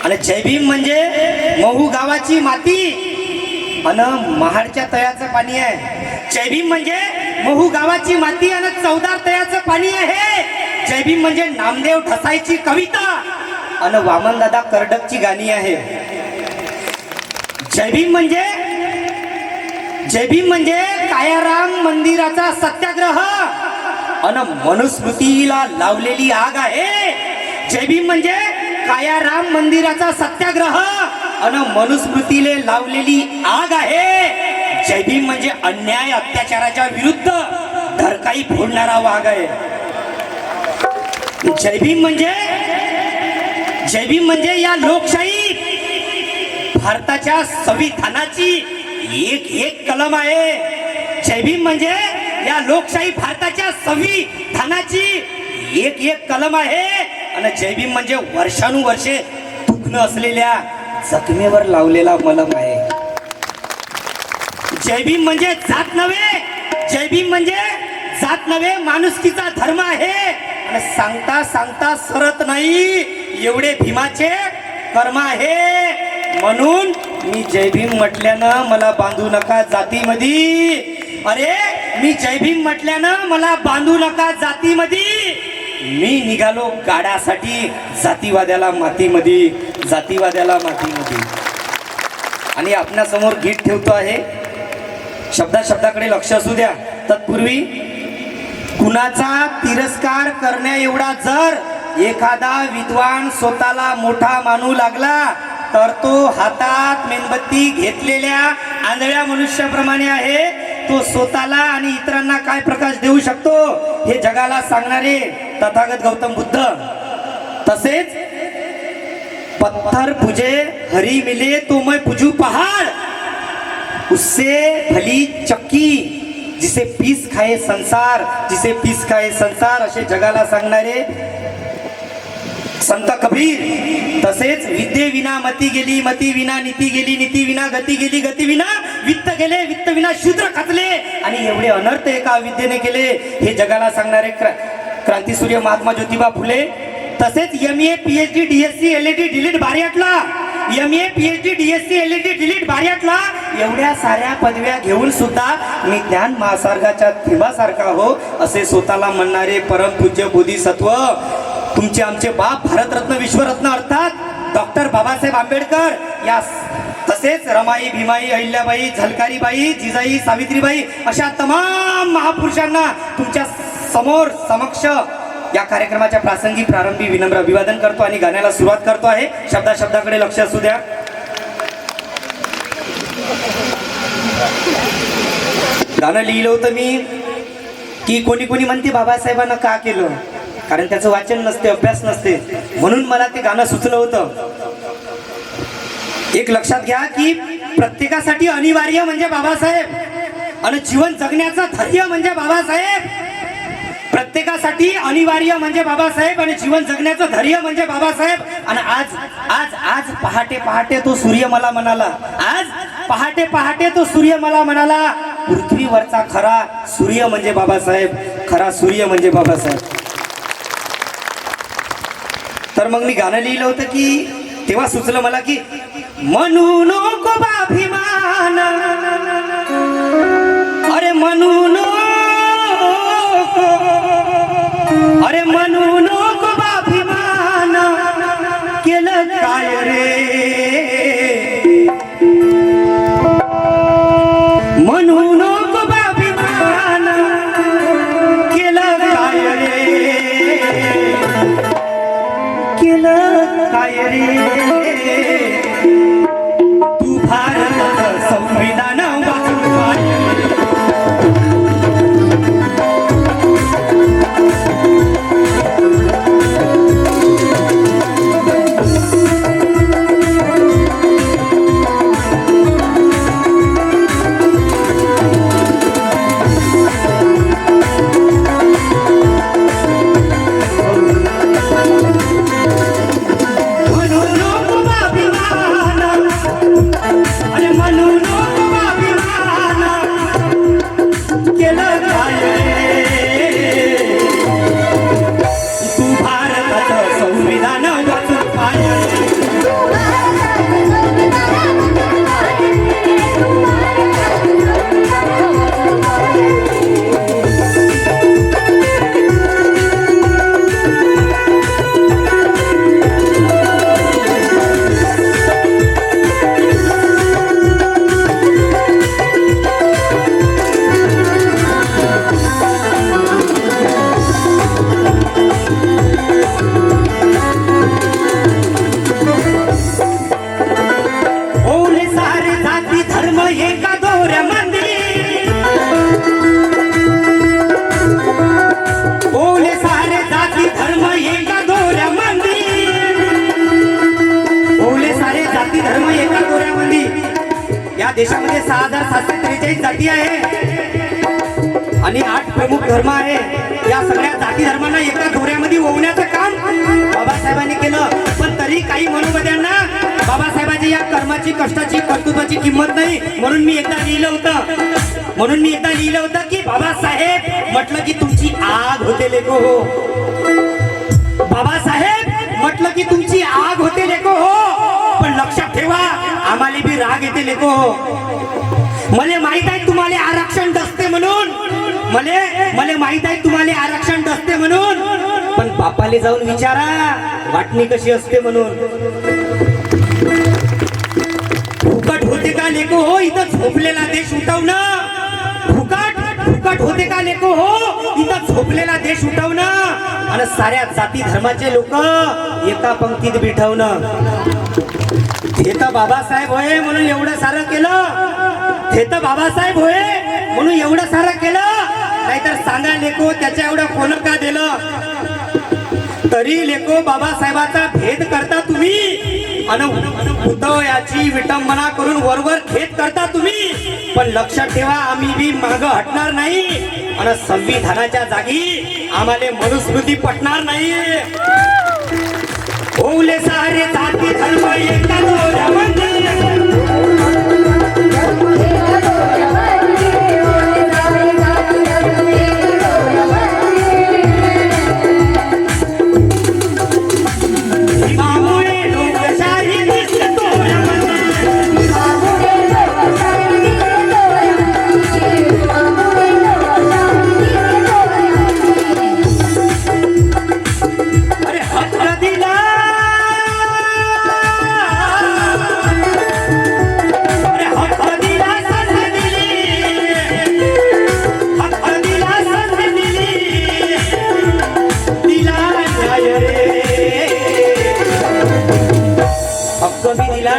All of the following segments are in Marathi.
आणि जय भीम म्हणजे महू गावाची माती आणि महाडच्या तळ्याचं पाणी आहे। जय भीम म्हणजे महू गावाची माती आणि चौदार तळ्याचं पाणी आहे। जय भीम म्हणजे नामदेव ठसाईची कविता आणि वामनदादा कर्डकची गाणी आहे। जय भीम म्हणजे कायाराम मंदिराचा सत्याग्रह आणि मनुस्मृतीला लावलेली आग आहे। जय भीम म्हणजे कायाराम मंदिराचा सत्याग्रह आणि मनुस्मृतीले लावलेली आग आहे। जय भीम म्हणजे अन्याय अत्याचाराच्या विरुद्ध धरकाई फोडणारा वाघ आहे। जय भीम म्हणजे या लोकशाही भारताच्या संविधानाची एक एक कलम आहे। जय भीम म्हणजे या लोकशाही भारताच्या संविधानाची एक एक कलम आहे। आणि जय भीम म्हणजे वर्षानुवर्षे दुखणं असलेल्या जखमेवर लावलेला मलम आहे। जय भीम म्हणजे जात नव्हे, जय भीम म्हणजे जात नव्हे माणुसकीचा धर्म आहे। आणि सांगता सांगता सरत नाही एवढे भीमाचे कर्म आहे। म्हणून मी जय भीम म्हटल्यानं मला बांधू नका जातीमध्ये। अरे मी जय भीम म्हटल्यानं मला बांधू नका जातीमध्ये। मी निघालो गाड्यासाठी जातीवाद्याला मातीमध्ये, जातीवाद्याला मातीमध्ये। आणि आपणासमोर गीत ठेवतो आहे, शब्दाकडे लक्ष असू द्या। तत्पूर्वी कुणाचा तिरस्कार करण्या एवढा जर एखादा विद्वान स्वतःला मोठा मानू लागला तर तो हातात मेणबत्ती घेतलेल्या आंधळ्या मनुष्याप्रमाणे आहे। तो स्वतःला आणि इतरांना काय प्रकाश देऊ शकतो हे जगाला सांगणारे तथागत गौतम बुद्ध। तसेच पत्थर पूजे हरी मिले तो मैं पूजू पहाड़, उससे भली चक्की जिसे पीस खाए संसार, जिसे पीस खाए संसार असे जगाला सांगणारे संत कबीर। तसेच विद्ये विना मती गेली, मती विना नीती गेली, नीती विना गती गेली, गती विना वित्त गेले, वित्त विना शूद्र खचले। आणि एवढे अनर्थ एका विद्येने केले हे जगाला सांगणारे क्रांतीसूर्य महात्मा ज्योतिबा फुले। तसेच MA PhD DSc LLD DLitt भार्याटला, MA PhD DSc LLD DLitt भार्याटला एवढ्या साऱ्या पदव्या घेऊन सुद्धा मी ज्ञान महासागराच्या थेंबासारखा हो असे स्वतःला म्हणणारे परमपूज्य बोधिसत्व तुमचे आमचे बाप भारतरत्न विश्वरत्न अर्थात डॉक्टर बाबासाहेब आंबेडकर या। तसेच रमाई भीमाई अहिल्याबाई झलकारीबाई जिजाई सावित्रीबाई अशा तमाम महापुरुषांना तुमच्या समोर समक्ष या कार्यक्रमाच्या प्रासंगी प्रारंभी विनम्र अभिवादन करतो आणि गाण्याला सुरुवात करतो आहे। शब्दाकडे लक्ष असू द्या। गाणं लिहिलं होतं मी की कोणी म्हणते बाबासाहेबांना का केलं, कारण त्याचं वाचन नसते, अभ्यास नसते, म्हणून मला ते गाणं सुचलं होतं। एक लक्षात घ्या की प्रत्येकासाठी अनिवार्य म्हणजे बाबासाहेब आणि जीवन जगण्याचं धैर्य म्हणजे बाबासाहेब। प्रत्येकासाठी अनिवार्य म्हणजे बाबासाहेब आणि जीवन जगण्याचं धैर्य म्हणजे बाबासाहेब। आणि आज आज आज पहाटे पहाटे तो सूर्य मला म्हणाला, आज पहाटे पहाटे तो सूर्य मला म्हणाला पृथ्वीवरचा खरा सूर्य म्हणजे बाबासाहेब, खरा सूर्य म्हणजे बाबासाहेब। तर मग मी गाणं लिहिलं होतं की तेव्हा सुचलं मला की म्हणू नको अभिमान, अरे म्हणू नको, अरे म्हणू नको अभिमान केलं काय रे, म्हणू नको अभिमान केलं काय रे, केलं काय रे। तू भारत संविधान वाचून म्हणून नको अभिमान जाती धर्म एका दोऱ्यामध्ये. या देशामध्ये 6743 जाती आहे आणि 8 प्रमुख धर्म आहे. या सगळ्या जाती धर्मांना एका दोऱ्यामध्ये ओवण्याचं काम बाबासाहेबांनी केलं. पण तरी काही मनोमध्यांना बाबासाहेबांची या कर्माची, कष्टाची, कर्तृत्वाची किंमत नाही. म्हणून मी एकदा लिहिलं होतं की बाबासाहेब म्हटलं की तुमची आग होते लेको हो. बाबासाहेब म्हटलं की तुमची आग होते लेको हो. पण लक्षात ठेवा, आम्हाला बी राग येते लेको हो. मला माहित आहे तुम्हाला आरक्षण डसते म्हणून, मला माहित आहे तुम्हाला आरक्षण डसते म्हणून. पण बापाले जाऊन विचारा वाटणी कशी असते म्हणून. फुकट होते का लेको हो इथं झोपलेला देश उठवणं. फुकट होते का लेको हो इथं झोपलेला देश उठवणं आणि साऱ्या जाती धर्माचे लोक एका पंक्तीत बिठवणं. हे तर बाबासाहेब होय म्हणून एवढं सारं केलं. हे तर बाबासाहेब होय म्हणून एवढं सारं केलं. नाहीतर सांगा लेको त्याच्या एवढं कोण का दिलं. तरी लेको बाबासाहेबाचा भेद करता तुम्ही आणि पुतळ्याची विटंबना करून वरवर खेद करता तुम्ही. पण लक्षात ठेवा, आम्ही बी माग हटणार नाही आणि संविधानाच्या जागी आम्हाला मनुस्मृती पटणार नाही. ओले सारे जाती धर्म एका दोऱ्यामध्ये.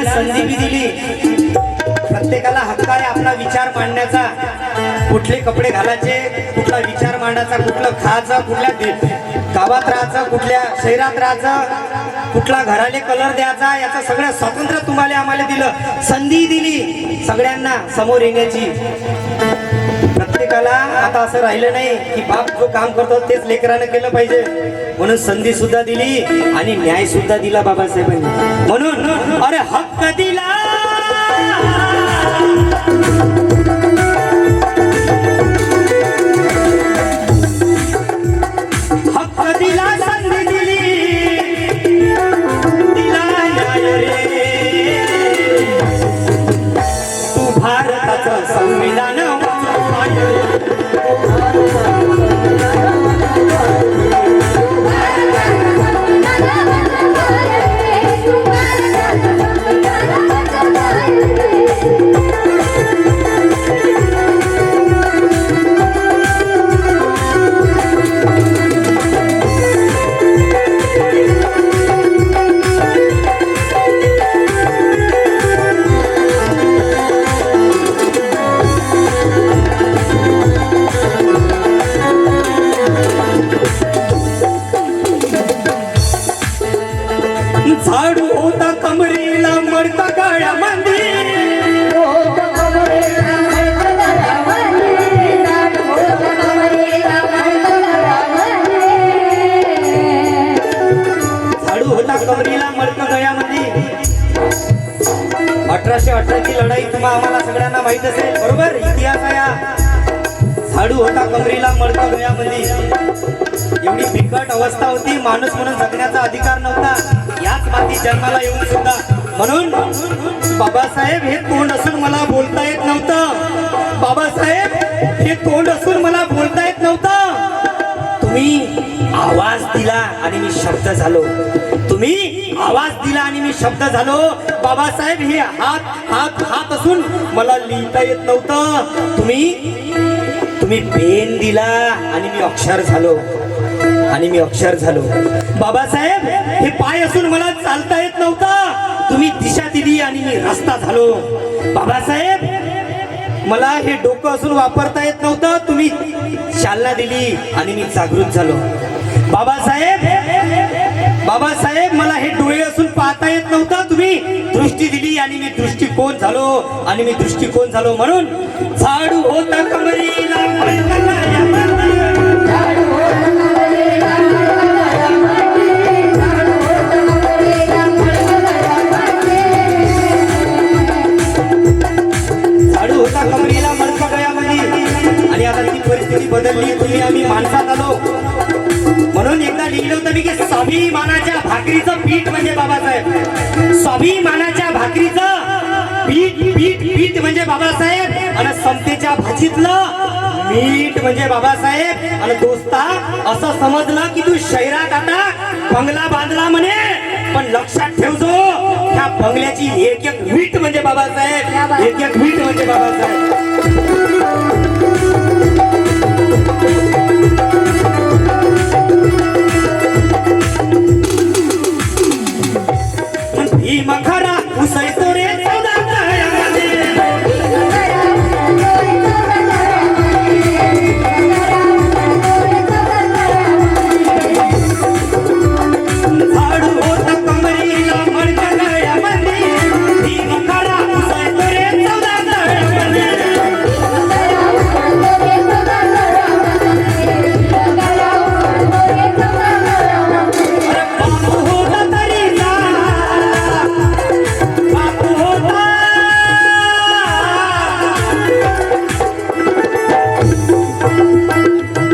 संधी बी दिली. प्रत्येकाला हक्क आहे आपला विचार मांडण्याचा. कुठले कपडे घालायचे, कुठला विचार मांडायचा, कुठलं खायचं, कुठल्या गावात राहायचं, कुठल्या शहरात राहायचं, कुठला घराले कलर द्यायचा, याचं सगळं स्वातंत्र्य तुम्हाला आम्हाला दिलं. संधी दिली सगळ्यांना समोर येण्याची. प्रत्येकाला आता असं राहिलं नाही की बाप जो काम करतो तेच लेकरानं केलं पाहिजे. म्हणून संधी सुद्धा दिली आणि न्याय सुद्धा दिला बाबासाहेबांनी. म्हणून अरे हक्क दिला, हक्क दिला, संधी दिली, दिला न्याय रे. तू भारताचं संविधान झाडू होता कमरेला मडका गळ्यामध्ये. झाडू होता कमरेला मडका गळ्यामध्ये. 1818 लढाई तुम्हाला आम्हाला सगळ्यांना माहित असेल, बरोबर? इतिहास आहे. झाडू होता कमरेला मडका गळ्यामध्ये. एवढी बिकट अवस्था होती, माणूस म्हणून जगण्याचा अधिकार नव्हता याच माती जन्माला येऊन सुद्धा. म्हणून बाबासाहेब हे तोंड असून मला बोलता येत नव्हतं. बाबासाहेब हे तोंड असून मला बोलता येत नव्हतं. तुम्ही आवाज दिला आणि मी शब्द झालो. तुम्ही आवाज दिला आणि मी शब्द झालो. बाबासाहेब हे हात असून मला लिहिता येत नव्हतं. तुम्ही पेन दिला आणि मी अक्षर झालो. बाबासाहेब हे पाय असून मला चालता येत नव्हतं. तुम्ही दिशा दिली आणि मी रस्ता झालो. बाबासाहेब मला हे डोकं असून वापरता येत नव्हतं. तुम्ही चालना दिली आणि मी जागृत झालो. बाबासाहेब मला हे डोळे असून पाहता येत नव्हतं. तुम्ही दृष्टी दिली आणि मी दृष्टिकोन झालो आणि मी दृष्टिकोन झालो म्हणून झाडू होता कमरीला मडकलाया मंदी. झाडू होता कमरीला मडकलाया मंदी. झाडू होता कमरीला मडकलाया मंदी. झाडू होता कमरीला मडकलाया मंदी. आणि आता ती परिस्थिती बदलली, तुम्ही आम्ही माणसात आलो. म्हणून एकदा लिहिलं होतं मी की स्वाभिमानाच्या भाकरीचं पीठ म्हणजे बाबासाहेब. स्वाभिमानाच्या भाकरीचं पीठ पीठ पीठ म्हणजे बाबासाहेब आणि समतेच्या भाजीतलं मीठ म्हणजे बाबासाहेब. आणि दोस्ता असं समजलं की तू शहरात आता बंगला बांधला म्हणे, पण लक्षात ठेवजो ह्या बंगल्याची एक एक वीट म्हणजे बाबासाहेब, एक एक वीट म्हणजे बाबासाहेब. भीमा खरा उसळतो रे चौदा तळ्यामध्ये. झाडू होता कमरीला मडकलायामध्ये. भीमा खरा उसळतो रे चौदा तळ्यामध्ये. अरे बापू होता तरी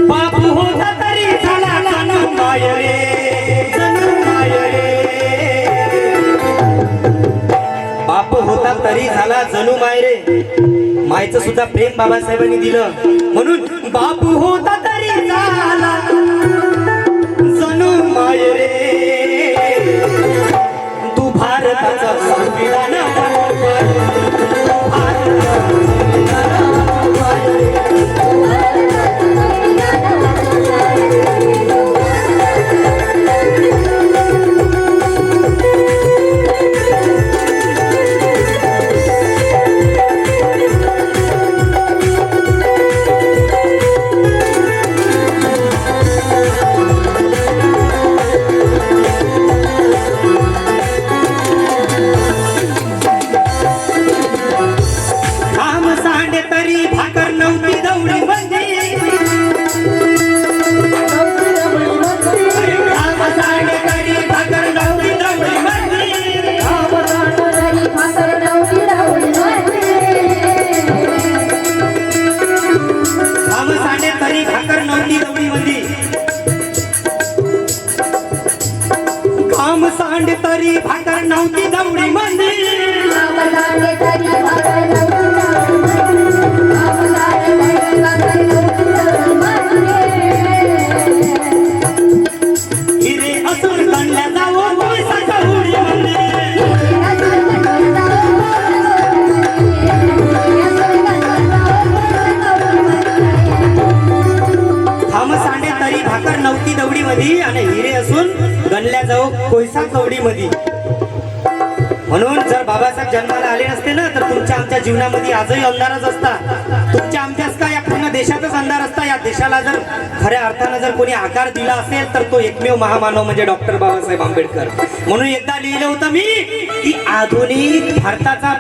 बापू होता तरी झाला जणू माय रे, जणू माय रे. बापू होता तरी झाला जणू माय रे. मायचं सुद्धा प्रेम बाबासाहेबांनी दिलं म्हणून बापू होता तरी झाला जणू माय रे. तू भारताचा संविधान सांडे तरी भाकर नव्हती दवडी मंदी. हिरे असून गणल्या जावं पैसा उडी मंदी. थांब सांडे तरी भाकर नव्हती दवडी मध्ये आणि हिरे असून गणल्या जाऊ कोयसा कवडी मध्ये. म्हणून जर बाबासाहेब जन्माला आले नसते ना तर तुमच्या आमच्या जीवनामध्ये आजही अंधारच असता. तुमच्या आमच्याच का या पूर्ण देशातच अंधार असता. या देशाला जर खऱ्या अर्थानं जर कोणी आकार दिला असेल तर तो एकमेव महामानव म्हणजे डॉक्टर बाबासाहेब आंबेडकर. म्हणून एकदा लिहिलं होतं मी की आधुनिक भारताचा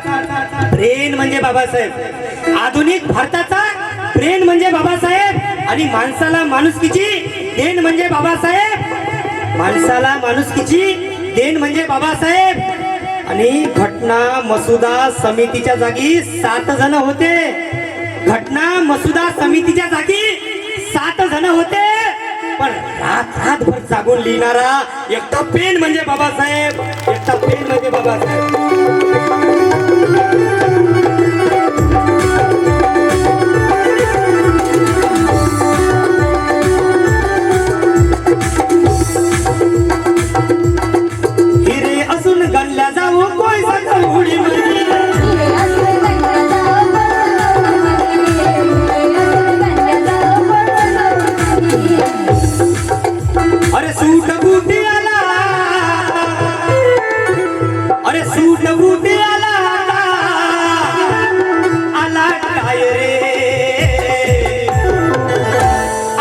ब्रेन म्हणजे बाबासाहेब. आधुनिक भारताचा ब्रेन म्हणजे बाबासाहेब आणि माणसाला माणुसकीची देण म्हणजे बाबासाहेब. माणसाला माणुसकीची देण म्हणजे बाबासाहेब. आणि घटना मसुदा समितीच्या जागी 7 जण होते. घटना मसुदा समितीच्या जागी 7 जण होते. पण रात्रभर जागून लिहिणारा एकटा पेन म्हणजे बाबासाहेब. एकटा पेन म्हणजे बाबासाहेब. जाऊ कोयसा कवडी मध्ये. अरे सूट बूटी आला, अरे सूट बूटी आला, आला टाय रे,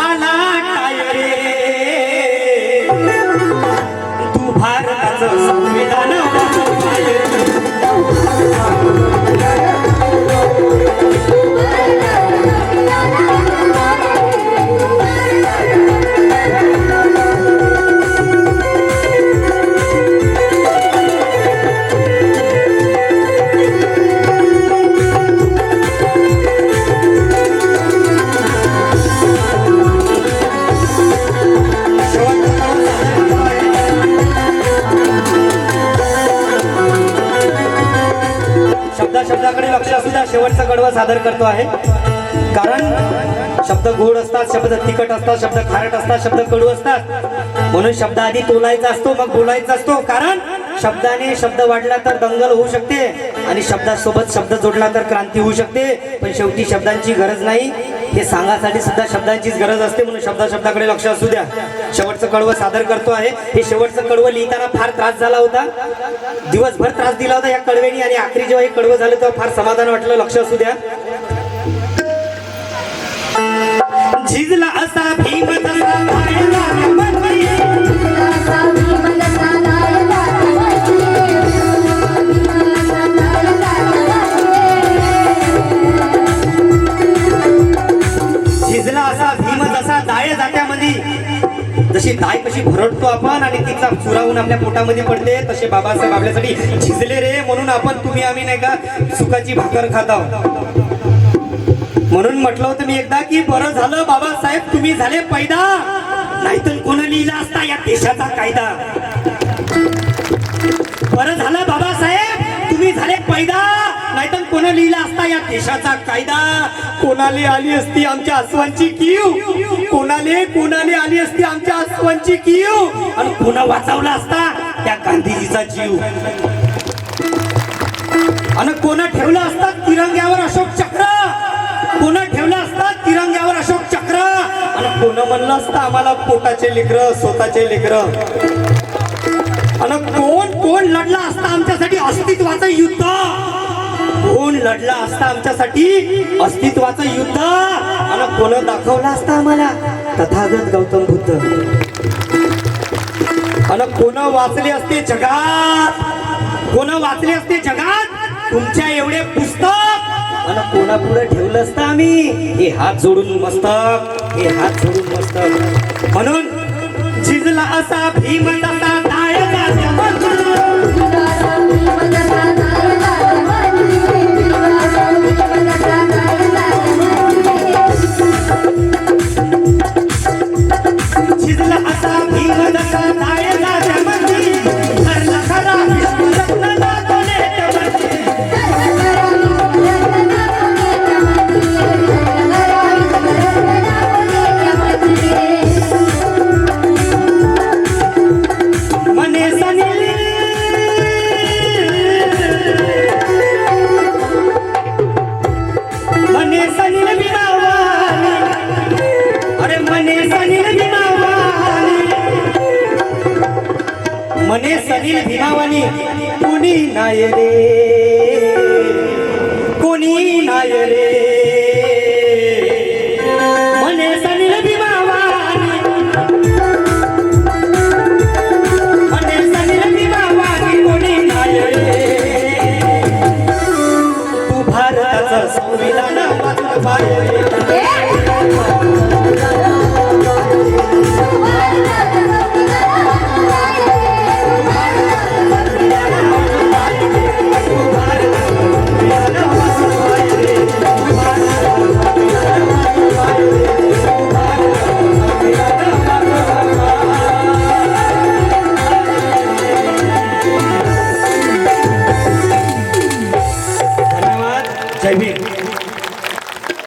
आला टाय रे. तू भारताचं संविधान शेवटचा कडवं सादर करतो आहे. कारण शब्द गोड असतात, शब्द तिखट असतात, शब्द खारट असतात, शब्द कडू असतात. म्हणून शब्द आधी तोलायचा असतो, मग बोलायचा असतो. कारण शब्दाने शब्द वाढला तर दंगल होऊ शकते आणि शब्दासोबत शब्द जोडला तर क्रांती होऊ शकते. पण शेवटी शब्दांची गरज नाही, हे सांगासाठी सुद्धा शब्दांचीच गरज असते. म्हणून शब्दाकडे लक्ष असू द्या. शेवटचं कडवं सादर करतो आहे. हे शेवटचं कडवं लिहिताना फार त्रास झाला होता, दिवसभर त्रास दिला होता या कडव्यानी, आणि आखरी जेव्हा हे कडवं झालं तेव्हा फार समाधान वाटलं. लक्ष असू द्या. झिजला असा भीम तसा धायला मंदी, झिजला असा भीम तसा दाय जात्यामध्ये. जशी दाय कशी भरडतो आपण आणि तिचा चुरावून आपल्या पोटामध्ये पडते, तसे बाबासाहेब आपल्यासाठी झिजले रे. म्हणून आपण तुम्ही आम्ही नाही का सुखाची भाकर खात आहोत. म्हणून म्हटलं होतं मी एकदा की बरं झालं बाबासाहेब तुम्ही झाले पैदा, नाहीतर कोण लिहिला असता या देशाचा कायदा. बरं झालं बाबासाहेब तुम्ही झाले पैदा, नाहीतर कोण लिहिला असता या देशाचा कायदा. कोणाले आली असती आमच्या आसवांची कीव, कोणाले आली असती आमच्या आसवांची कीव, आणि कोणा वाचवला असता त्या गांधीजीचा जीव, आणि कोणा ठेवलं असता तिरंग्यावर अशोक चक्र, कोणा ठेवलं असता तिरंग्यावर अशोक चक्र, आणि कोण म्हणलं असतं आम्हाला पोटाचे लेकर स्वतःचे लेकर, आणि कोण लढला असता आमच्यासाठी अस्तित्वाचं युद्ध, कोण लढला असता आमच्यासाठी अस्तित्वाचं युद्ध, आणि कोण दाखवला असता आम्हाला तथागत गौतम बुद्ध, आणि कोण वाचले असते जगात, कोण वाचले असते जगात तुमच्या एवढे पुस्तक, आणि कोणापुढे ठेवलं असतं आम्ही हे हात जोडून मस्तक, हे हात जोडून मस्तक. म्हणून झिजला असा भीम तसा दाय जात्यामध्ये, झिजला असा भीम तसा दाय जात्यामध्ये, ठरला खरा विष्णुरत्न दाखवले त्यामध्ये. मने सनील भीमावानी कोणी नाय रे, कोणी नाय रे, मने सनील भीमावानी, मने सनील भीमावानी कोणी नाय रे. तू भारताचं संविधान वाचलं पाहिजे, जय भीम.